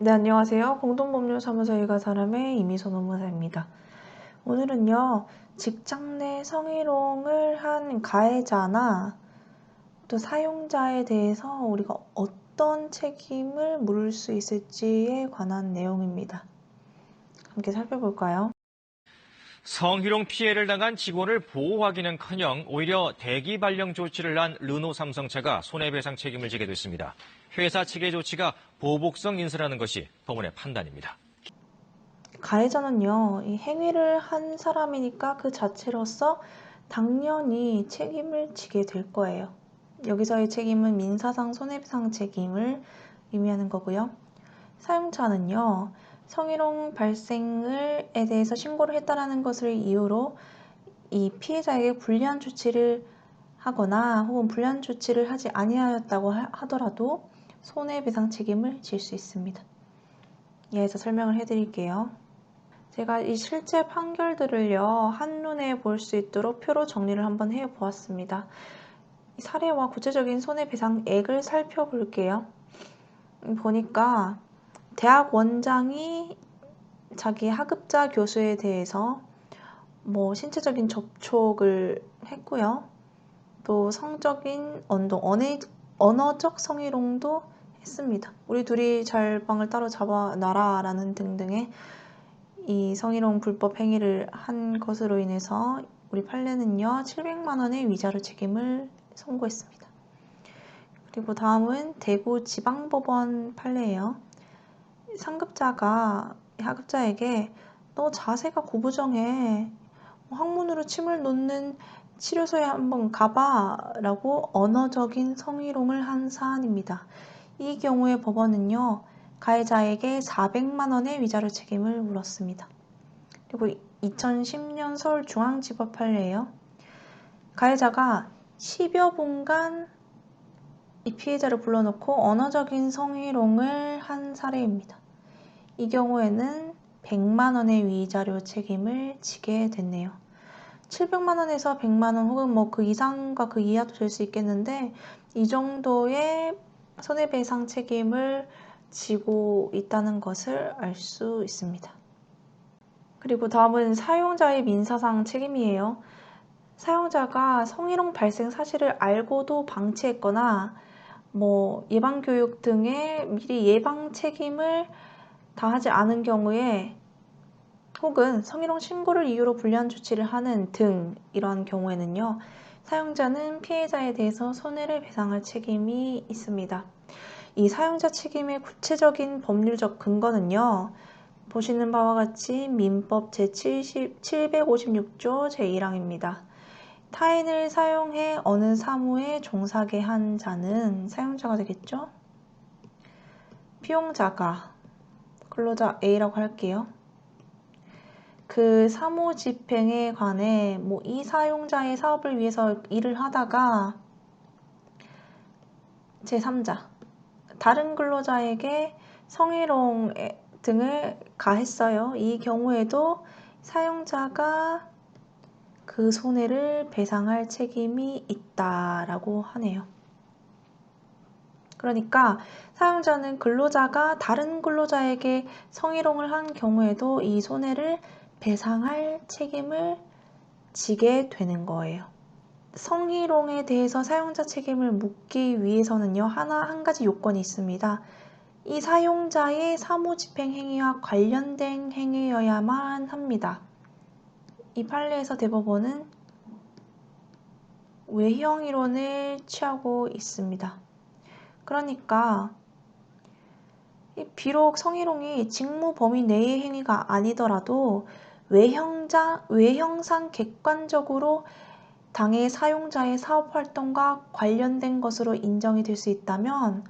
네, 안녕하세요. 공동법률사무소 일가사람의 이미선 업무사입니다. 오늘은요, 직장 내 성희롱을 한 가해자나 또 사용자에 대해서 우리가 어떤 책임을 물을 수 있을지에 관한 내용입니다. 함께 살펴볼까요? 성희롱 피해를 당한 직원을 보호하기는커녕 오히려 대기 발령 조치를 한 르노 삼성차가 손해배상 책임을 지게 됐습니다. 회사 측의 조치가 보복성 인사라는 것이 법원의 판단입니다. 가해자는요, 이 행위를 한 사람이니까 그 자체로서 당연히 책임을 지게 될 거예요. 여기서의 책임은 민사상 손해배상 책임을 의미하는 거고요. 사용자는요, 성희롱 발생에 대해서 신고를 했다라는 것을 이유로 이 피해자에게 불리한 조치를 하거나 혹은 불리한 조치를 하지 아니하였다고 하더라도 손해배상 책임을 질 수 있습니다. 이해해서 설명을 해드릴게요. 제가 이 실제 판결들을요, 한눈에 볼 수 있도록 표로 정리를 한번 해보았습니다. 이 사례와 구체적인 손해배상액을 살펴볼게요. 보니까 대학 원장이 자기 하급자 교수에 대해서 신체적인 접촉을 했고요. 또 성적인 언어적 성희롱도 했습니다. 우리 둘이 잘 방을 따로 잡아놔라 라는 등등의 이 성희롱 불법 행위를 한 것으로 인해서 우리 판례는요, 700만 원의 위자료 책임을 선고했습니다. 그리고 다음은 대구지방법원 판례예요. 상급자가 하급자에게 너 자세가 고부정해. 항문으로 침을 놓는 치료소에 한번 가봐 라고 언어적인 성희롱을 한 사안입니다. 이 경우에 법원은요, 가해자에게 400만 원의 위자료 책임을 물었습니다. 그리고 2010년 서울중앙지법 판례예요. 가해자가 10여 분간 이 피해자를 불러놓고 언어적인 성희롱을 한 사례입니다. 이 경우에는 100만 원의 위자료 책임을 지게 됐네요. 700만 원에서 100만 원 혹은 그 이상과 그 이하도 될 수 있겠는데 이 정도의 손해배상 책임을 지고 있다는 것을 알 수 있습니다. 그리고 다음은 사용자의 민사상 책임이에요. 사용자가 성희롱 발생 사실을 알고도 방치했거나 예방교육 등의 미리 예방 책임을 다하지 않은 경우에 혹은 성희롱 신고를 이유로 불리한 조치를 하는 등 이러한 경우에는요, 사용자는 피해자에 대해서 손해를 배상할 책임이 있습니다. 이 사용자 책임의 구체적인 법률적 근거는요, 보시는 바와 같이 민법 제756조 제1항입니다. 타인을 사용해 어느 사무에 종사하게 한 자는 사용자가 되겠죠? 피용자가 근로자 A라고 할게요. 그 사무 집행에 관해 이 사용자의 사업을 위해서 일을 하다가 제3자 다른 근로자에게 성희롱 등을 가했어요. 이 경우에도 사용자가 그 손해를 배상할 책임이 있다라고 하네요. 그러니까 사용자는 근로자가 다른 근로자에게 성희롱을 한 경우에도 이 손해를 배상할 책임을 지게 되는 거예요. 성희롱에 대해서 사용자 책임을 묻기 위해서는요, 한 가지 요건이 있습니다. 이 사용자의 사무집행 행위와 관련된 행위여야만 합니다. 이 판례에서 대법원은 외형 이론을 취하고 있습니다. 그러니까 비록 성희롱이 직무 범위 내의 행위가 아니더라도 외형상 객관적으로 당해 사용자의 사업활동과 관련된 것으로 인정이 될 수 있다면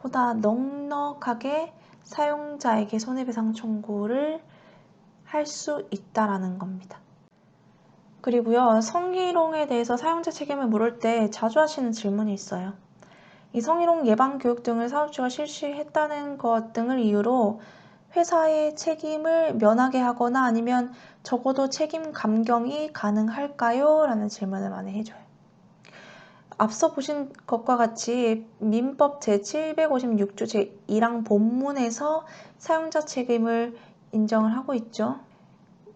보다 넉넉하게 사용자에게 손해배상 청구를 할 수 있다라는 겁니다. 그리고요, 성희롱에 대해서 사용자 책임을 물을 때 자주 하시는 질문이 있어요. 이 성희롱 예방 교육 등을 사업주가 실시했다는 것 등을 이유로 회사의 책임을 면하게 하거나 아니면 적어도 책임 감경이 가능할까요? 라는 질문을 많이 해줘요. 앞서 보신 것과 같이 민법 제756조 제1항 본문에서 사용자 책임을 인정을 하고 있죠.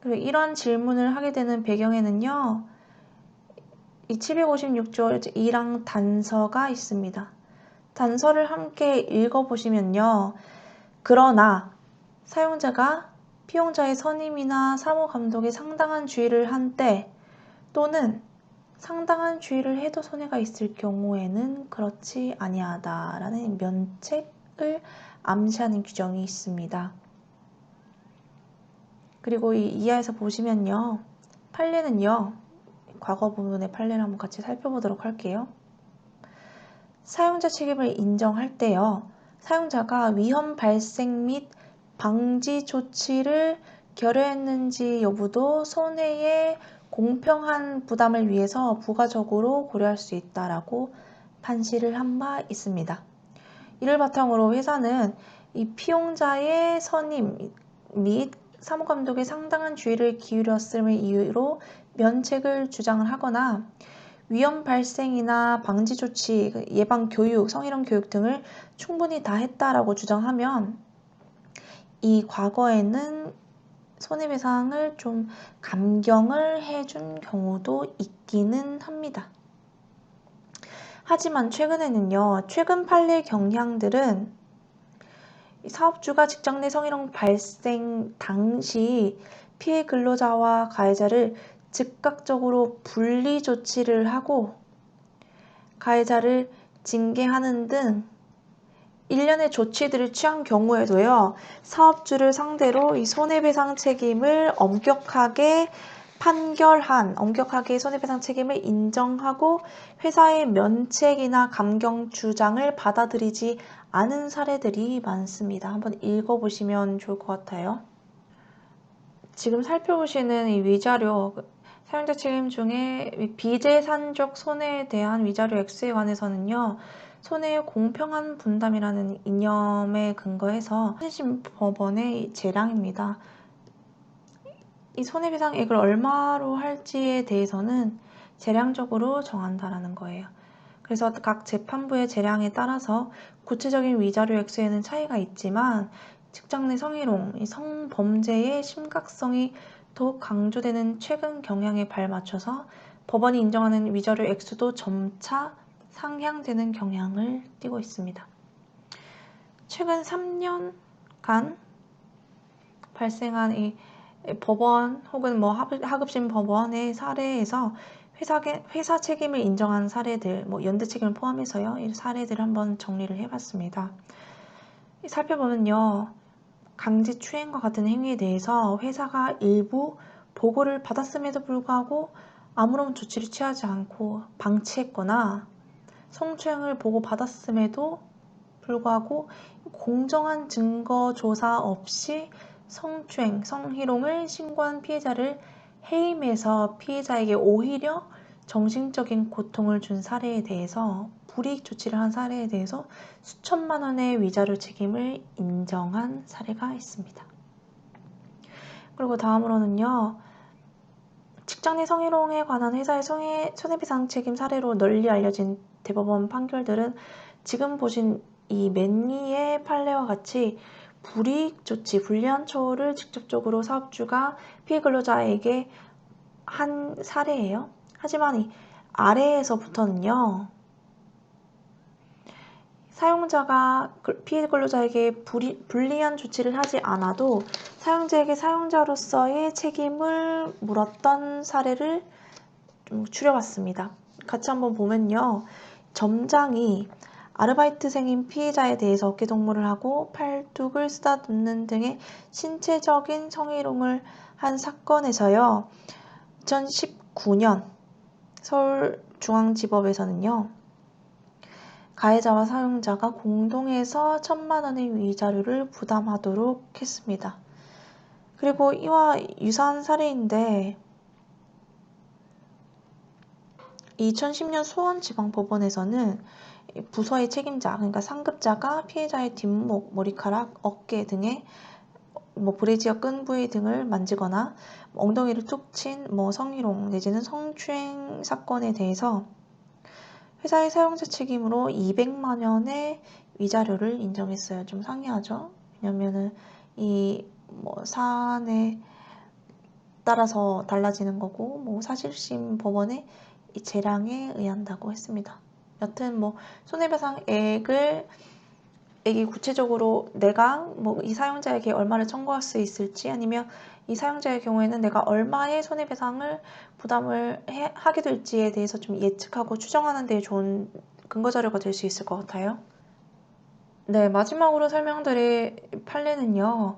그리고 이러한 질문을 하게 되는 배경에는요, 이 756조 제1항 단서가 있습니다. 단서를 함께 읽어보시면요, 그러나 사용자가 피용자의 선임이나 사무감독에 상당한 주의를 한 때 또는 상당한 주의를 해도 손해가 있을 경우에는 그렇지 아니하다라는 면책을 암시하는 규정이 있습니다. 그리고 이 이하에서 보시면요, 판례는요, 과거 부분의 판례를 한번 같이 살펴보도록 할게요. 사용자 책임을 인정할 때요, 사용자가 위험 발생 및 방지 조치를 결여했는지 여부도 손해의 공평한 부담을 위해서 부가적으로 고려할 수 있다라고 판시를 한 바 있습니다. 이를 바탕으로 회사는 이 피용자의 선임 및 사무감독에 상당한 주의를 기울였음을 이유로 면책을 주장을 하거나 위험 발생이나 방지 조치, 예방 교육, 성희롱 교육 등을 충분히 다 했다라고 주장하면 이 과거에는 손해배상을 좀 감경을 해준 경우도 있기는 합니다. 하지만 최근에는요, 최근 판례 경향들은 사업주가 직장 내 성희롱 발생 당시 피해 근로자와 가해자를 즉각적으로 분리 조치를 하고 가해자를 징계하는 등 일련의 조치들을 취한 경우에도요, 사업주를 상대로 이 손해배상 책임을 엄격하게 손해배상 책임을 인정하고 회사의 면책이나 감경 주장을 받아들이지 않은 사례들이 많습니다. 한번 읽어보시면 좋을 것 같아요. 지금 살펴보시는 이 위자료, 사용자 책임 중에 비재산적 손해에 대한 위자료 액수에 관해서는요, 손해의 공평한 분담이라는 이념에 근거해서 한심 법원의 재량입니다. 이 손해배상액을 얼마로 할지에 대해서는 재량적으로 정한다라는 거예요. 그래서 각 재판부의 재량에 따라서 구체적인 위자료 액수에는 차이가 있지만 직장 내 성희롱, 이 성범죄의 심각성이 더욱 강조되는 최근 경향에 발맞춰서 법원이 인정하는 위자료 액수도 점차 상향되는 경향을 띠고 있습니다. 최근 3년간 발생한 이 법원 혹은 하급심 법원의 사례에서 회사 책임을 인정한 사례들, 연대 책임을 포함해서요, 이 사례들을 한번 정리를 해봤습니다. 살펴보면요, 강제추행과 같은 행위에 대해서 회사가 일부 보고를 받았음에도 불구하고 아무런 조치를 취하지 않고 방치했거나 성추행을 보고받았음에도 불구하고 공정한 증거 조사 없이 성추행, 성희롱을 신고한 피해자를 해임해서 피해자에게 오히려 정신적인 고통을 준 사례에 대해서 불이익 조치를 한 사례에 대해서 수천만 원의 위자료 책임을 인정한 사례가 있습니다. 그리고 다음으로는요, 직장 내 성희롱에 관한 회사의 손해배상 책임 사례로 널리 알려진 대법원 판결들은 지금 보신 이 맨니의 판례와 같이 불이익 조치, 불리한 처우를 직접적으로 사업주가 피해 근로자에게 한 사례예요. 하지만 이 아래에서부터는요, 사용자가 피해 근로자에게 불리한 조치를 하지 않아도 사용자에게 사용자로서의 책임을 물었던 사례를 좀 추려봤습니다. 같이 한번 보면요, 점장이 아르바이트생인 피해자에 대해서 어깨동무를 하고 팔뚝을 쓰다듬는 등의 신체적인 성희롱을 한 사건에서요, 2019년 서울중앙지법에서는요, 가해자와 사용자가 공동해서 1,000만 원의 위자료를 부담하도록 했습니다. 그리고 이와 유사한 사례인데 2010년 수원지방법원에서는 부서의 책임자, 그러니까 상급자가 피해자의 뒷목, 머리카락, 어깨 등에 브래지어 끈 부위 등을 만지거나 엉덩이를 툭 친 성희롱 내지는 성추행 사건에 대해서 회사의 사용자 책임으로 200만 원의 위자료를 인정했어요. 좀 상이하죠? 왜냐면은 이 뭐 사안에 따라서 달라지는 거고 뭐 사실심 법원의 이 재량에 의한다고 했습니다. 여튼 뭐 손해배상액이 구체적으로 내가 뭐 이 사용자에게 얼마를 청구할 수 있을지 아니면 이 사용자의 경우에는 내가 얼마의 손해배상을 부담을 하게 될지에 대해서 좀 예측하고 추정하는 데 좋은 근거 자료가 될 수 있을 것 같아요. 네, 마지막으로 설명드릴 판례는요.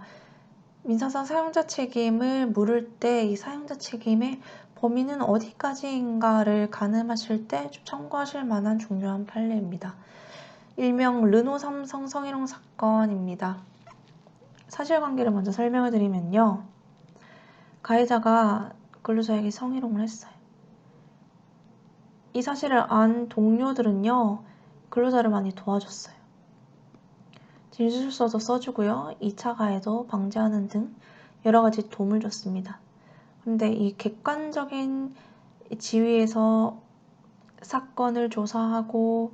민사상 사용자 책임을 물을 때 이 사용자 책임의 범위는 어디까지인가를 가늠하실 때 좀 참고하실 만한 중요한 판례입니다. 일명 르노 삼성 성희롱 사건입니다. 사실관계를 먼저 설명을 드리면요. 가해자가 근로자에게 성희롱을 했어요. 이 사실을 안 동료들은요. 근로자를 많이 도와줬어요. 진술서도 써주고요. 2차 가해도 방지하는 등 여러 가지 도움을 줬습니다. 그런데 이 객관적인 지위에서 사건을 조사하고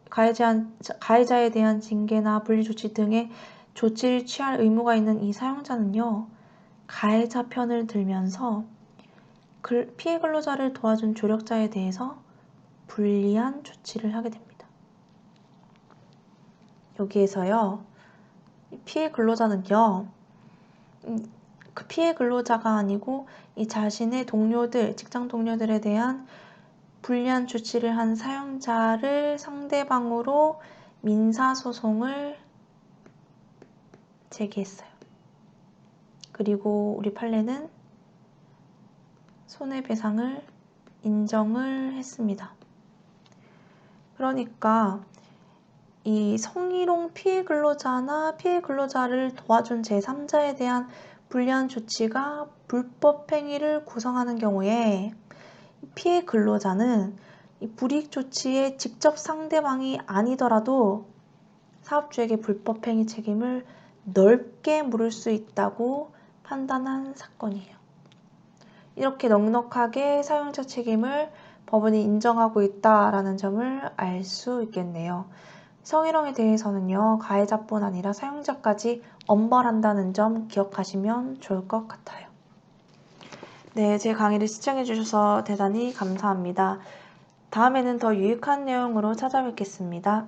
가해자에 대한 징계나 분리조치 등의 조치를 취할 의무가 있는 이 사용자는요. 가해자 편을 들면서 피해 근로자를 도와준 조력자에 대해서 불리한 조치를 하게 됩니다. 여기에서요. 피해 근로자는요. 그 피해 근로자가 아니고 이 자신의 동료들, 직장 동료들에 대한 불리한 조치를 한 사용자를 상대방으로 민사소송을 제기했어요. 그리고 우리 판례는 손해배상을 인정을 했습니다. 그러니까 이 성희롱 피해 근로자나 피해 근로자를 도와준 제3자에 대한 불리한 조치가 불법 행위를 구성하는 경우에 피해 근로자는 이 불이익 조치의 직접 상대방이 아니더라도 사업주에게 불법 행위 책임을 넓게 물을 수 있다고 판단한 사건이에요. 이렇게 넉넉하게 사용자 책임을 법원이 인정하고 있다라는 점을 알 수 있겠네요. 성희롱에 대해서는요, 가해자뿐 아니라 사용자까지 엄벌한다는 점 기억하시면 좋을 것 같아요. 네, 제 강의를 시청해주셔서 대단히 감사합니다. 다음에는 더 유익한 내용으로 찾아뵙겠습니다.